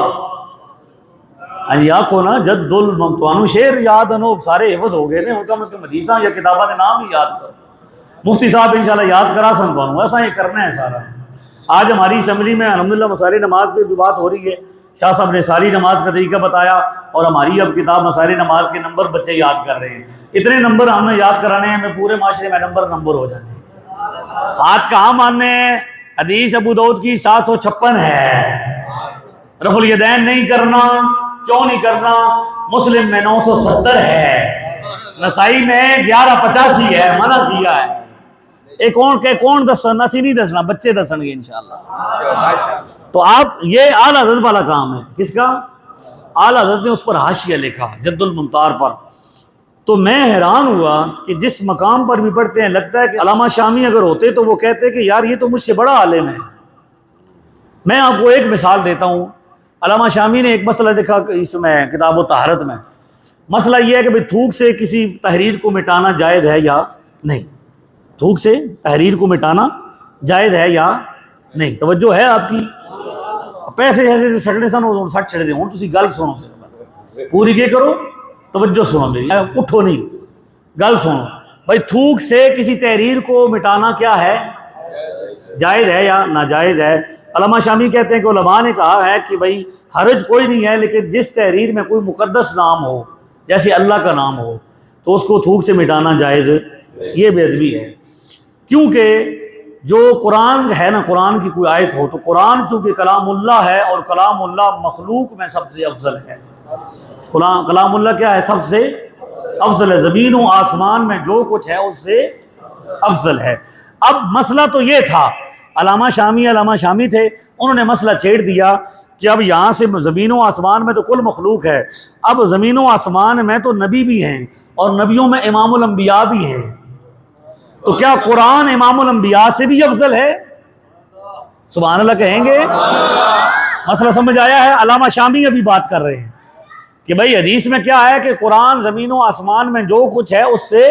ہاں جی آکھو نا جد الممتار، شیر یاد انو سارے حفظ ہو گئے نے، ان کا مطلب حدیثاں یا کتاباں دے نام ہی یاد کرو۔ مفتی صاحب انشاءاللہ یاد کرا سنوں، ایسا یہ کرنا ہے سارا۔ آج ہماری اسمبلی میں الحمدللہ مسائل نماز پہ بھی بات ہو رہی ہے، شاہ صاحب نے ساری نماز کا طریقہ بتایا، اور ہماری اب کتاب مسائل نماز کے نمبر بچے یاد کر رہے ہیں۔ اتنے نمبر ہم نے یاد کرانے ہیں، میں پورے معاشرے میں نمبر ہو جاتے ہیں۔ ہاتھ کہاں ماننے ہیں؟ حدیث ابو داؤد کی 756 ہے، رفع الیدین نہیں کرنا، کیوں نہیں کرنا؟ مسلم میں 970 ہے، نسائی میں 1185 ہے، منع کیا ہے۔ ایک کون دسنا؟ اسی نہیں دسنا، بچے دسن گے انشاءاللہ۔ تو آپ یہ اعلیٰ حضرت والا کام ہے، کس کا؟ اعلیٰ حضرت نے اس پر حاشیہ لکھا جد الممتار پر۔ تو میں حیران ہوا کہ جس مقام پر بھی پڑھتے ہیں لگتا ہے کہ علامہ شامی اگر ہوتے تو وہ کہتے کہ یار یہ تو مجھ سے بڑا عالم ہے۔ میں آپ کو ایک مثال دیتا ہوں، علامہ شامی نے ایک مسئلہ لکھا اس میں کتاب و طہارت میں، مسئلہ یہ ہے کہ تھوک سے کسی تحریر کو مٹانا جائز ہے یا نہیں، تھوک سے تحریر کو مٹانا جائز ہے یا نہیں۔ توجہ ہے آپ کی؟ پیسے ایسے چھڑنے سن سٹ چھڑ دے ہوں، تسی گل سنو سے پوری کے کرو، توجہ سنو میری، اٹھو نہیں، گل سنو بھائی۔ تھوک سے کسی تحریر کو مٹانا کیا ہے؟ جائز ہے یا ناجائز ہے؟ علامہ شامی کہتے ہیں کہ علماء نے کہا ہے کہ بھائی حرج کوئی نہیں ہے، لیکن جس تحریر میں کوئی مقدس نام ہو جیسے اللہ کا نام ہو تو اس کو تھوک سے مٹانا جائز، یہ بے ادبی ہے۔ کیونکہ جو قرآن ہے نا، قرآن کی کوئی آیت ہو تو قرآن چونکہ کلام اللہ ہے، اور کلام اللہ مخلوق میں سب سے افضل ہے۔ کلام اللہ کیا ہے؟ سب سے افضل ہے، زمین و آسمان میں جو کچھ ہے اس سے افضل ہے۔ اب مسئلہ تو یہ تھا، علامہ شامی تھے، انہوں نے مسئلہ چھیڑ دیا کہ اب یہاں سے زمین و آسمان میں تو کل مخلوق ہے، اب زمین و آسمان میں تو نبی بھی ہیں، اور نبیوں میں امام الانبیاء بھی ہیں، تو کیا قرآن امام الانبیاء سے بھی افضل ہے؟ سبحان اللہ کہیں گے؟ مسئلہ سمجھ آیا ہے؟ علامہ شامی ابھی بات کر رہے ہیں کہ بھائی حدیث میں کیا ہے کہ قرآن زمین و آسمان میں جو کچھ ہے اس سے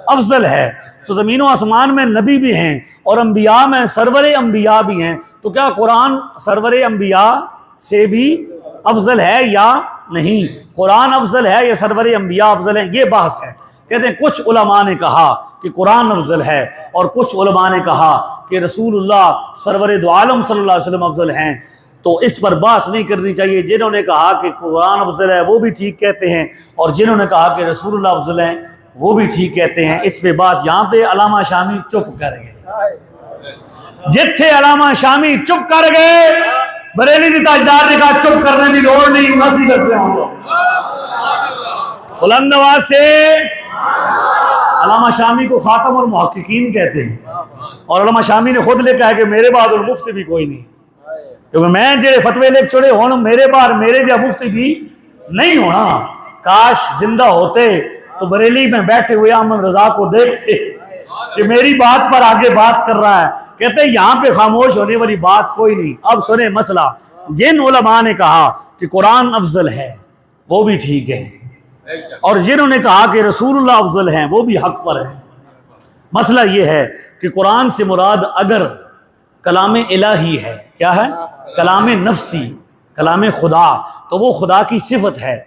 افضل ہے، تو زمین و آسمان میں نبی بھی ہیں اور انبیاء میں سرور انبیاء بھی ہیں، تو کیا قرآن سرور انبیاء سے بھی افضل ہے یا نہیں؟ قرآن افضل ہے یا سرور انبیاء افضل ہے؟ یہ بحث ہے۔ کہتے ہیں کچھ علماء نے کہا کہ قرآن افضل ہے، اور کچھ علماء نے کہا کہ رسول اللہ سرور دو عالم صلی اللہ علیہ وسلم افضل ہیں۔ تو اس پر بحث نہیں کرنی چاہیے۔ جنہوں نے کہا کہ قرآن افضل ہے وہ بھی ٹھیک کہتے ہیں، اور جنہوں نے کہا کہ رسول اللہ افضل ہیں وہ بھی ٹھیک کہتے ہیں۔ اس پہ بحث یہاں پہ علامہ شامی چپ کر گئے، جتھے علامہ شامی چپ کر گئے بریلی دی تاجدار نے کہا چپ کرنے کی لوڑ نہیں، مسیح دستے ہوں گے بلند آواز سے۔ علامہ شامی کو خاتم المحققین کہتے ہیں، اور علامہ شامی نے خود لکھا ہے کہ میرے بعد المفتی بھی کوئی نہیں، کیونکہ میں جڑے فتوے لکھ چھوڑے ہوں میرے بعد میرے جا مفتی بھی نہیں ہونا۔ کاش زندہ ہوتے تو بریلی میں بیٹھے ہوئے احمد رضا کو دیکھتے کہ میری بات پر آگے بات کر رہا ہے۔ کہتے ہیں یہاں پہ خاموش ہونے والی بات کوئی نہیں۔ اب سنیں مسئلہ، جن علماء نے کہا کہ قرآن افضل ہے وہ بھی ٹھیک ہے، اور جنہوں نے کہا کہ رسول اللہ افضل ہیں وہ بھی حق پر ہیں۔ مسئلہ یہ ہے کہ قرآن سے مراد اگر کلام الہی ہے، کیا ہے؟ کلام نفسی، کلام خدا، تو وہ خدا کی صفت ہے۔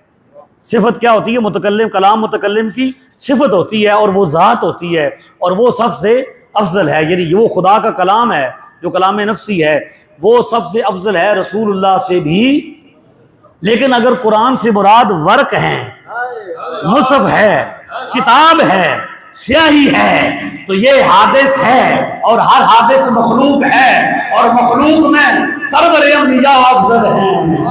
صفت کیا ہوتی ہے؟ متکلم، کلام متکلم کی صفت ہوتی ہے، اور وہ ذات ہوتی ہے، اور وہ سب سے افضل ہے، یعنی وہ خدا کا کلام ہے جو کلام نفسی ہے، وہ سب سے افضل ہے رسول اللہ سے بھی۔ لیکن اگر قرآن سے مراد ورق ہیں، مصحف ہے، کتاب ہے، سیاہی ہے، تو یہ حادث ہے، اور ہر حادث مخلوق ہے، اور مخلوق میں سرور انبیاء افضل ہیں۔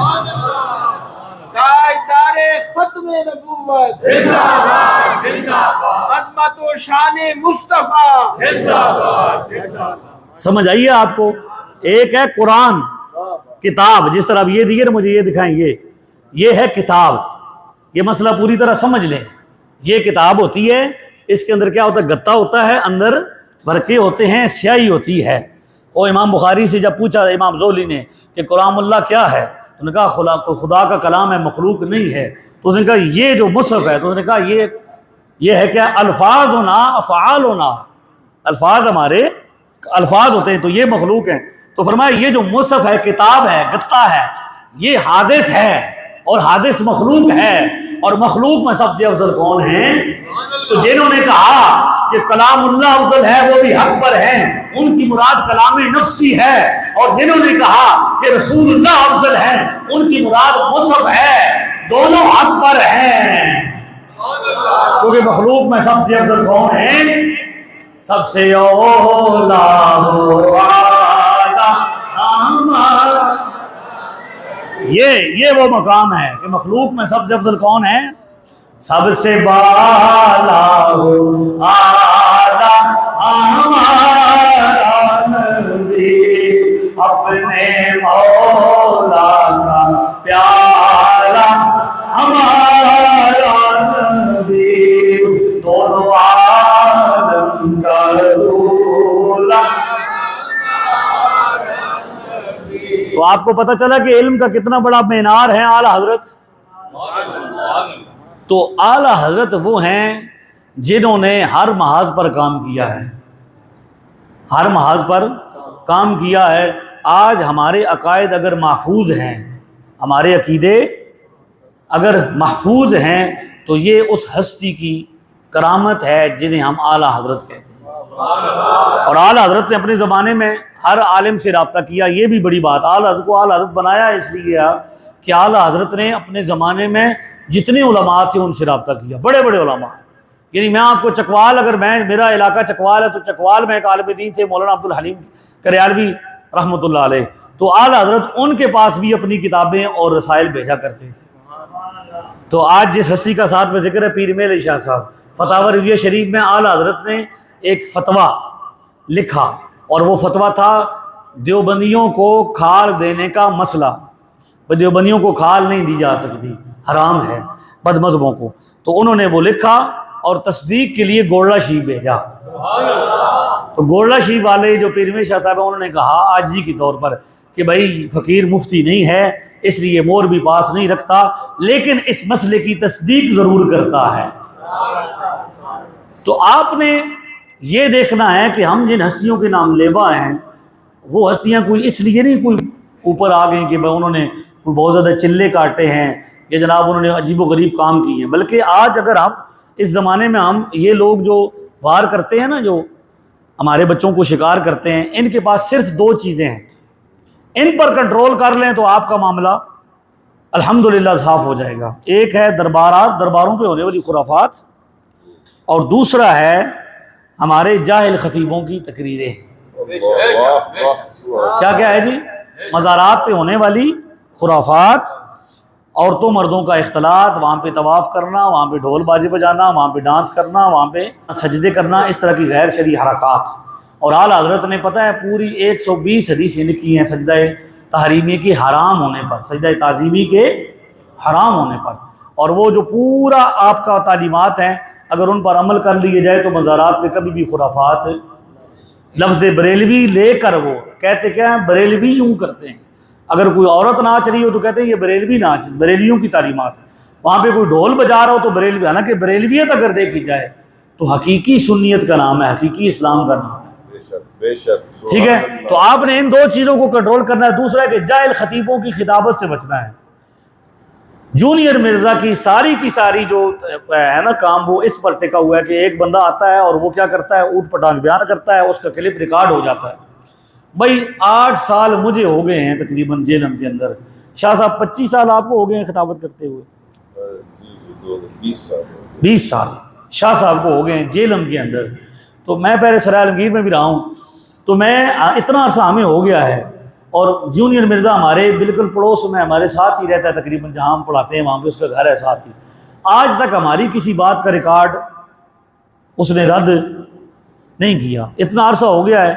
تاجدار ختم نبوت زندہ باد، زندہ باد، عظمت و شان مصطفیٰ زندہ باد، زندہ باد۔ سمجھ آئیے آپ کو؟ ایک ہے قرآن کتاب، جس طرح اب یہ دیئے نا مجھے، یہ دکھائیں، یہ ہے کتاب، یہ مسئلہ پوری طرح سمجھ لیں۔ یہ کتاب ہوتی ہے، اس کے اندر کیا ہوتا ہے؟ گتا ہوتا ہے، اندر ورقے ہوتے ہیں، سیاہی ہوتی ہے۔ اور امام بخاری سے جب پوچھا امام زولی نے کہ کلام اللہ کیا ہے، تو انہوں نے کہا خدا کا کلام ہے، مخلوق نہیں ہے۔ تو اس نے کہا یہ جو مصحف ہے، تو اس نے کہا یہ ہے کیا؟ الفاظ ہونا، افعال ہونا، الفاظ ہمارے الفاظ ہوتے ہیں، تو یہ مخلوق ہیں۔ تو فرمایا یہ جو مصحف ہے، کتاب ہے، گتا ہے، یہ حادث ہے، اور حادث مخلوق ہے، اور مخلوق میں سب سے افضل کون ہیں؟ تو جنہوں نے کہا کہ کلام اللہ افضل ہے، وہ بھی حق پر ہیں، ان کی مراد کلام نفسی ہے، اور جنہوں نے کہا کہ رسول اللہ افضل ہے، ان کی مراد مصحف ہے، دونوں حق پر ہیں۔ کیونکہ مخلوق میں سب سے افضل کون ہیں؟ سب سے اولا و اعلیٰ ہمارا، یہ وہ مقام ہے کہ مخلوق میں سب سے افضل کون ہے؟ سب سے بالا و اعلیٰ ہمارا نبی، اپنے مولا کا پیارا ہمارا نبی، دونوں عالم کا دولا۔ تو آپ کو پتہ چلا کہ علم کا کتنا بڑا مینار ہے اعلیٰ حضرت۔ تو اعلیٰ حضرت وہ ہیں جنہوں نے ہر محاذ پر کام کیا ہے، ہر محاذ پر کام کیا ہے۔ آج ہمارے عقائد اگر محفوظ ہیں، ہمارے عقیدے اگر محفوظ ہیں، تو یہ اس ہستی کی کرامت ہے جنہیں ہم اعلیٰ حضرت کہتے ہیں۔ اور اعلیٰ حضرت نے اپنے زمانے میں ہر عالم سے رابطہ کیا، یہ بھی بڑی بات۔ اعلیٰ حضرت کو اعلیٰ حضرت بنایا اس لیے کہ اعلیٰ حضرت نے اپنے زمانے میں جتنے علماء تھے ان سے رابطہ کیا، بڑے بڑے علماء۔ یعنی میں آپ کو چکوال، اگر میرا علاقہ چکوال ہے، تو چکوال میں ایک عالم دین تھے مولانا عبدالحلیم کریالوی رحمۃ اللہ علیہ، تو اعلیٰ حضرت ان کے پاس بھی اپنی کتابیں اور رسائل بھیجا کرتے تھے۔ تو آج جس ہستی کا ساتھ میں ذکر ہے، پیر میل علی شاہ صاحب، فتاوی رضویہ شریف میں اعلیٰ حضرت نے ایک فتویٰ لکھا، اور وہ فتویٰ تھا دیوبندیوں کو کھال دینے کا مسئلہ۔ دیوبندیوں کو کھال نہیں دی جا سکتی، حرام ہے بد مذہبوں کو۔ تو انہوں نے وہ لکھا اور تصدیق کے لیے گولڑا شریف بھیجا۔ تو گولڑا شریف والے جو پیر میل شاہ صاحب ہیں، انہوں نے کہا عاجزی کے طور پر کہ بھائی فقیر مفتی نہیں ہے، اس لیے مور بھی پاس نہیں رکھتا، لیکن اس مسئلے کی تصدیق ضرور کرتا ہے۔ تو آپ نے یہ دیکھنا ہے کہ ہم جن ہستیوں کے نام لیوا ہیں، وہ ہستیاں کوئی اس لیے نہیں کوئی اوپر آ گئیں کہ انہوں نے کوئی بہت زیادہ چلے کاٹے ہیں یا جناب انہوں نے عجیب و غریب کام کیے ہیں، بلکہ آج اگر ہم اس زمانے میں ہم یہ لوگ جو وار کرتے ہیں نا، جو ہمارے بچوں کو شکار کرتے ہیں، ان کے پاس صرف دو چیزیں ہیں، ان پر کنٹرول کر لیں تو آپ کا معاملہ الحمدللہ صاف ہو جائے گا۔ ایک ہے درباروں پہ ہونے والی خرافات، اور دوسرا ہے ہمارے جاہل خطیبوں کی تقریریں۔ کیا ہے جی؟ مزارات پہ ہونے والی خرافات، عورتوں مردوں کا اختلاط، وہاں پہ طواف کرنا، وہاں پہ ڈھول بازی بجانا، وہاں پہ ڈانس کرنا، وہاں پہ سجدے کرنا، اس طرح کی غیر شرعی حرکات۔ اور اعلیٰ حضرت نے پتہ ہے پوری 120 حدیثیں لکھی ہیں سجدہ تحریمی کے حرام ہونے پر، سجدہ تعظیمی کے حرام ہونے پر۔ اور وہ جو پورا آپ کا تعلیمات ہیں، اگر ان پر عمل کر لیے جائے تو مزارات پہ کبھی بھی خرافات، لفظ بریلوی لے کر وہ کہتے کیا ہیں؟ بریلوی یوں کرتے ہیں۔ اگر کوئی عورت ناچ رہی ہو تو کہتے ہیں یہ بریلوی ناچ، بریلویوں کی تعلیمات ہے۔ وہاں پہ کوئی ڈھول بجا رہا ہو تو بریلوی، حالانکہ بریلویت اگر دیکھی جائے تو حقیقی سنیت کا نام ہے، حقیقی اسلام کا نام ہے۔ بے شک ٹھیک ہے. تو آپ نے ان 2 چیزوں کو کنٹرول کرنا ہے. دوسرا ہے کہ جاہل خطیبوں کی خطابت سے بچنا ہے. جونیئر مرزا کی ساری جو ہے نا کام وہ اس پر ٹکا ہوا ہے کہ ایک بندہ آتا ہے اور وہ کیا کرتا ہے, اوٹ پٹانگ بیان کرتا ہے, اس کا کلپ ریکارڈ ہو جاتا ہے. بھائی 8 سال مجھے ہو گئے ہیں تقریباً جیلم کے اندر. شاہ صاحب 25 سال آپ کو ہو گئے ہیں خطابت کرتے ہوئے. 20 سال شاہ صاحب کو ہو گئے ہیں جیلم کے اندر. تو میں پہلے سرائے عالمگیر میں بھی رہا ہوں, تو میں اتنا عرصہ ہمیں ہو گیا ہے. اور جونیئر مرزا ہمارے بالکل پڑوس میں ہمارے ساتھ ہی رہتا ہے, تقریباً جہاں ہم پڑھاتے ہیں وہاں پہ اس کا گھر ہے ساتھ ہی. آج تک ہماری کسی بات کا ریکارڈ اس نے رد نہیں کیا. اتنا عرصہ ہو گیا ہے,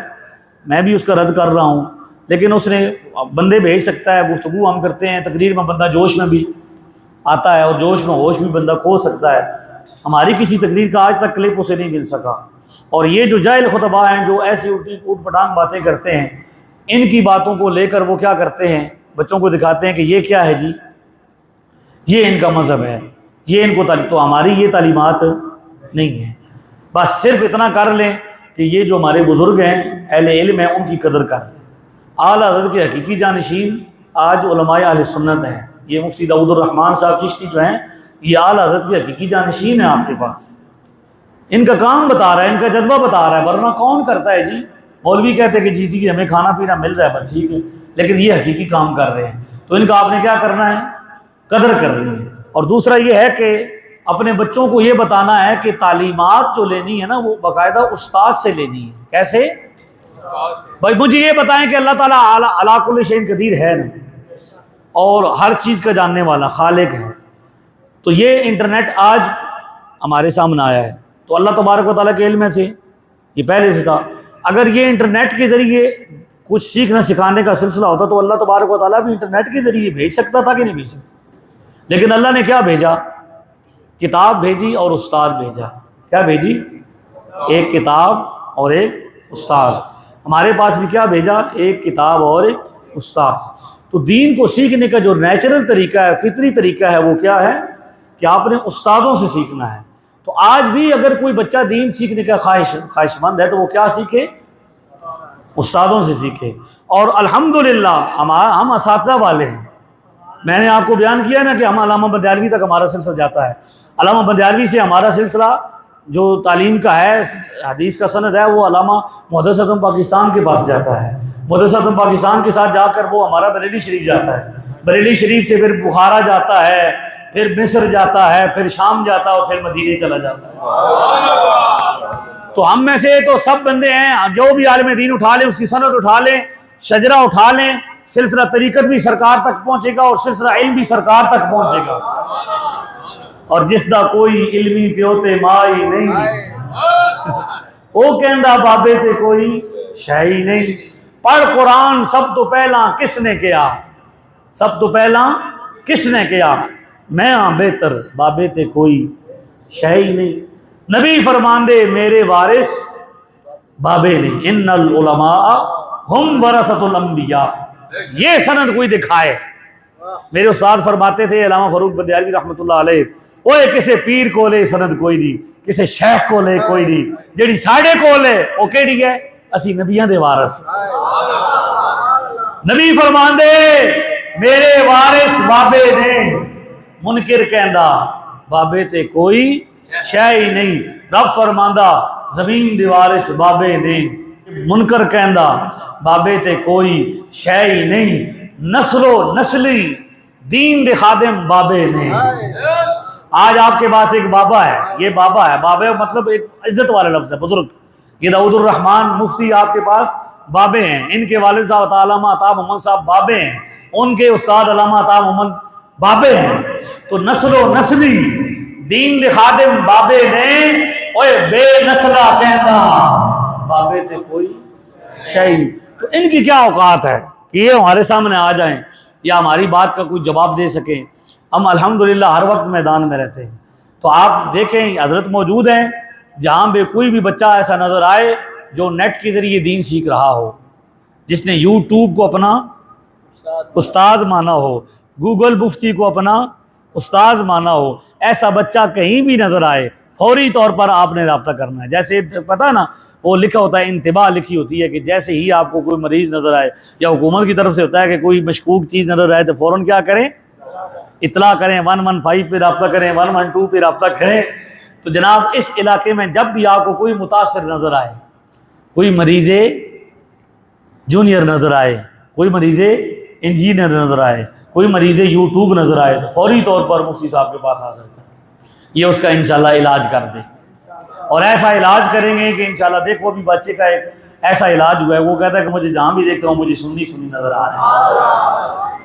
میں بھی اس کا رد کر رہا ہوں, لیکن اس نے بندے بھیج سکتا ہے, گفتگو ہم کرتے ہیں, تقریر میں بندہ جوش میں بھی آتا ہے اور جوش میں ہوش بھی بندہ کھو سکتا ہے. ہماری کسی تقریر کا آج تک کلپ اسے نہیں مل سکا. اور یہ جو جاہل خطباء ہیں جو ایسی اوٹ پٹانگ باتیں کرتے ہیں, ان کی باتوں کو لے کر وہ کیا کرتے ہیں, بچوں کو دکھاتے ہیں کہ یہ کیا ہے جی, یہ ان کا مذہب ہے, یہ ان کو تو ہماری یہ تعلیمات نہیں ہیں. بس صرف اتنا کر لیں کہ یہ جو ہمارے بزرگ ہیں اہل علم ہیں ان کی قدر کر لیں. اعلیٰ حضرت کے حقیقی جانشین آج علماء اہل سنت ہیں. یہ مفتی داؤد الرحمان صاحب چشتی جو ہیں یہ اعلیٰ حضرت کے حقیقی جانشین ہیں آپ کے پاس. ان کا کام بتا رہا ہے, ان کا جذبہ بتا رہا ہے, ورنہ کون کرتا ہے جی. مولوی کہتے ہیں کہ جی ہمیں کھانا پینا مل رہا ہے بس ٹھیک ہے, لیکن یہ حقیقی کام کر رہے ہیں. تو ان کا آپ نے کیا کرنا ہے, قدر کرنی ہے. اور دوسرا یہ ہے کہ اپنے بچوں کو یہ بتانا ہے کہ تعلیمات جو لینی ہے نا وہ باقاعدہ استاد سے لینی ہے. کیسے بھائی, مجھے یہ بتائیں کہ اللہ تعالیٰ علی کل شیء قدیر ہے نا, اور ہر چیز کا جاننے والا خالق ہے. تو یہ انٹرنیٹ آج ہمارے سامنے آیا ہے, تو اللہ تبارک و تعالیٰ کے علم سے یہ پہلے سے تھا. اگر یہ انٹرنیٹ کے ذریعے کچھ سیکھنا سکھانے کا سلسلہ ہوتا تو اللہ تبارک و تعالیٰ بھی انٹرنیٹ کے ذریعے بھیج سکتا تھا کہ نہیں بھیج سکتا. لیکن اللہ نے کیا بھیجا, کتاب بھیجی اور استاد بھیجا. کیا بھیجی, ایک کتاب اور ایک استاد. ہمارے پاس بھی کیا بھیجا, ایک کتاب اور ایک استاد. تو دین کو سیکھنے کا جو نیچرل طریقہ ہے, فطری طریقہ ہے, وہ کیا ہے کہ آپ نے استادوں سے سیکھنا ہے. تو آج بھی اگر کوئی بچہ دین سیکھنے کا خواہش مند ہے تو وہ کیا سیکھے, استادوں سے سیکھے. اور الحمدللہ ہم اساتذہ والے ہیں. میں نے آپ کو بیان کیا نا کہ ہم علامہ بندیالوی تک ہمارا سلسلہ جاتا ہے. علامہ بندیالوی سے ہمارا سلسلہ جو تعلیم کا ہے, حدیث کا سند ہے, وہ علامہ محدث اعظم پاکستان کے پاس جاتا ہے. محدث اعظم پاکستان کے ساتھ جا کر وہ ہمارا بریلی شریف جاتا ہے. بریلی شریف سے پھر بخارا جاتا ہے, پھر مصر جاتا ہے, پھر شام جاتا ہے, اور پھر مدینے چلا جاتا ہے. تو ہم میں سے تو سب بندے ہیں, جو بھی عالم دین اٹھا لیں, اس کی سند اٹھا لیں, شجرہ اٹھا لیں, سلسلہ طریقت بھی سرکار تک پہنچے گا اور سلسلہ علم بھی سرکار تک پہنچے گا. اور جس دا کوئی علمی پیوتے مائی نہیں, وہ کہندا بابے تے کوئی شاہی نہیں. پڑھ قرآن سب تو پہلا کس نے کیا, سب تو پہلا کس نے کیا, میں ہاں بہتر بابے تے کوئی شاہی نہیں. نبی فرمان دے میرے وارث بابے نہیں, ان العلماء ہم ورثۃ الانبیاء. یہ سند کوئی دکھائے. میرے استاد فرماتے تھے علامہ فاروق بندیالوی رحمۃ اللہ علیہ, اوے کسے پیر کو لے سند کوئی نہیں, کسے شیخ کو لے کوئی نہیں, جڑی ساڑے کو لے وہ کیڑی ہے, اسی نبیاں دے وارث. نبی فرمان دے میرے وارث بابے نے, منکر کہندا بابے تے کوئی شے ہی نہیں. رب فرماندا زمین دے وارث بابے نے, منکر کہندا بابے تے کوئی شے ہی نہیں. نسل و نسلی دین دے خادم بابے نے. آج آپ کے پاس ایک بابا ہے, یہ بابا ہے, بابا مطلب ایک عزت والا لفظ ہے, بزرگ. یہ داؤد الرحمان مفتی آپ کے پاس بابے ہیں, ان کے والد صاحب علامہ عطا محمد صاحب بابے ہیں, ان کے استاد علامہ عطا محمد بابے ہیں. تو نسل و نسلی دین دے خادم بابے نے, اوے بے نسلہ کہندا بابے تے کوئی شے. تو ان کی کیا اوقات ہے کہ یہ ہمارے سامنے آ جائیں یا ہماری بات کا کوئی جواب دے سکیں. ہم الحمدللہ ہر وقت میدان میں رہتے ہیں. تو آپ دیکھیں حضرت موجود ہیں, جہاں پہ کوئی بھی بچہ ایسا نظر آئے جو نیٹ کے ذریعے دین سیکھ رہا ہو, جس نے یوٹیوب کو اپنا استاد مانا ہو, گوگل مفتی کو اپنا استاد مانا ہو, ایسا بچہ کہیں بھی نظر آئے فوری طور پر آپ نے رابطہ کرنا ہے. جیسے پتہ نا وہ لکھا ہوتا ہے، انتباہ لکھی ہوتی ہے کہ جیسے ہی آپ کو کوئی مریض نظر آئے یا حکومت کی طرف سے ہوتا ہے کہ کوئی مشکوک چیز نظر آئے تو فوراً کیا کریں؟ اطلاع کریں، 115 پہ رابطہ کریں، 112 پہ رابطہ کریں۔ تو جناب اس علاقے میں جب بھی آپ کو کوئی متاثر نظر آئے، کوئی مریض جونیئر نظر آئے، کوئی مریض انجینئر نظر آئے، کوئی مریض یوٹیوب نظر آئے، تو فوری طور پر مفتی صاحب کے پاس حاضر کریں، یہ اس کا انشاءاللہ علاج کر دے۔ اور ایسا علاج کریں گے کہ انشاءاللہ دیکھو ابھی بچے کا ایک ایسا علاج ہوا ہے، وہ کہتا ہے کہ مجھے جہاں بھی دیکھتا ہوں مجھے سنی نظر آ رہا ہے۔